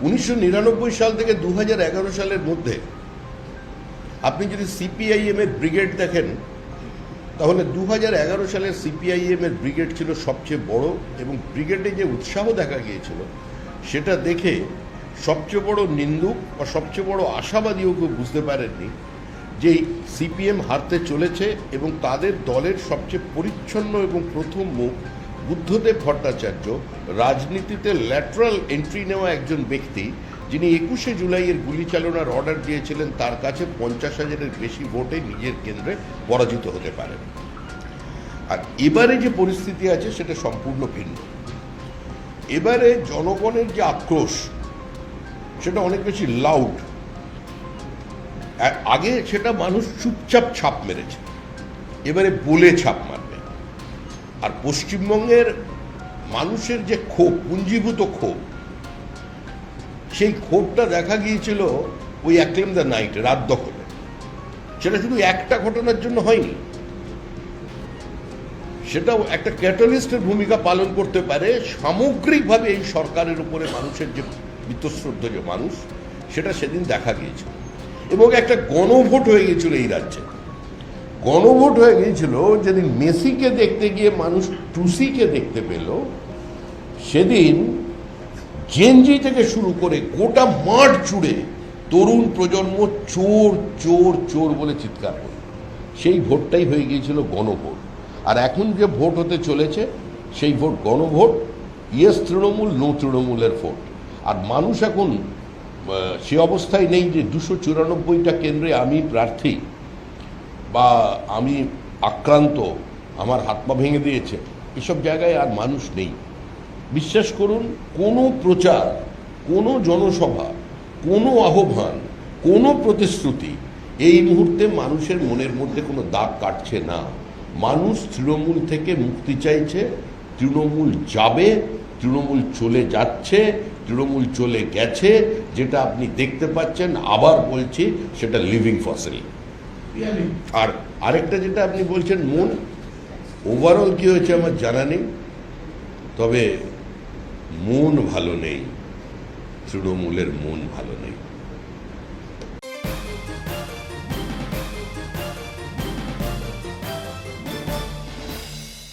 1999 সাল থেকে 2011 সালের মধ্যে আপনি যদি সিপিআইএম এর ব্রিগেড দেখেন, তাহলে 2011 সালের সিপিআইএম এর ব্রিগেড ছিল সবচেয়ে বড়, এবং ব্রিগেডে যে উৎসাহ দেখা গিয়েছিল সেটা দেখে সবচেয়ে বড় নিন্দুক বা সবচেয়ে বড় আশাবাদীও কেউ বুঝতে পারেননি যে সিপিএম হারতে চলেছে, এবং তাদের দলের সবচেয়ে পরিচ্ছন্ন এবং প্রথম মুখ বুদ্ধদেব ভট্টাচার্য, রাজনীতিতে ল্যাটারাল এন্ট্রি নেওয়া একজন ব্যক্তি, যিনি 21শে জুলাইয়ের গুলি চালনার অর্ডার দিয়েছিলেন, তার কাছে 50,000-এর বেশি ভোটে নিজের কেন্দ্রে পরাজিত হতে পারেন। আর এবারে যে পরিস্থিতি আছে সেটা সম্পূর্ণ ভিন্ন। এবারে জনগণের যে আক্রোশ সেটা অনেক বেশি লাউড। আগে সেটা মানুষ চুপচাপ ছাপ মেরেছে, এবারে বলে ছাপ মারবে। আর পশ্চিমবঙ্গের মানুষের যে ক্ষোভ, পুঞ্জীভূত ক্ষোভ, সেই ক্ষোভটা দেখা গিয়েছিল ওই অ্যাক্লেম দ্য নাইট, রাত দখলে। সেটা শুধু একটা ঘটনার জন্য হয়নি, সেটাও একটা ক্যাটালিস্টের ভূমিকা পালন করতে পারে সামগ্রিকভাবে এই সরকারের উপরে মানুষের যে বীতশ্রদ্ধ যে মানুষ, সেটা সেদিন দেখা গিয়েছিল। এবং একটা গণভোট হয়ে গিয়েছিল এই রাজ্যে। গণভোট হয়ে গিয়েছিল যেদিন মেসিকে দেখতে গিয়ে মানুষ টুসিকে দেখতে পেল, সেদিন জেনজি থেকে শুরু করে গোটা মাঠ জুড়ে তরুণ প্রজন্ম চোর চোর চোর বলে চিৎকার করে। সেই ভোটটাই হয়ে গিয়েছিল গণভোট। আর এখন যে ভোট হতে চলেছে সেই ভোট গণভোট, ইয়েস তৃণমূল, নো তৃণমূলের ভোট। আর মানুষ এখন সে অবস্থায় নেই যে 294টা কেন্দ্রে আমি প্রার্থী বা আমি আক্রান্ত, আমার হাত পা ভেঙে দিয়েছে, এসব জায়গায় আর মানুষ নেই। বিশ্বাস করুন, কোনো প্রচার, কোনো জনসভা, কোনো আহ্বান, কোনো প্রতিশ্রুতি এই মুহূর্তে মানুষের মনের মধ্যে কোনো দাগ কাটছে না। মানুষ তৃণমূল থেকে মুক্তি চাইছে। তৃণমূল যাবে, তৃণমূল চলে যাচ্ছে, তৃণমূল চলে গেছে। যেটা আপনি দেখতে পাচ্ছেন, আবার বলছি, সেটা লিভিং ফসিল। আর আরেকটা যেটা আপনি বলছেন মন, ওভারঅল কি হয়েছে আমার জানা নেই, তবে মন ভালো নেই, তৃণমূলের মন ভালো নেই।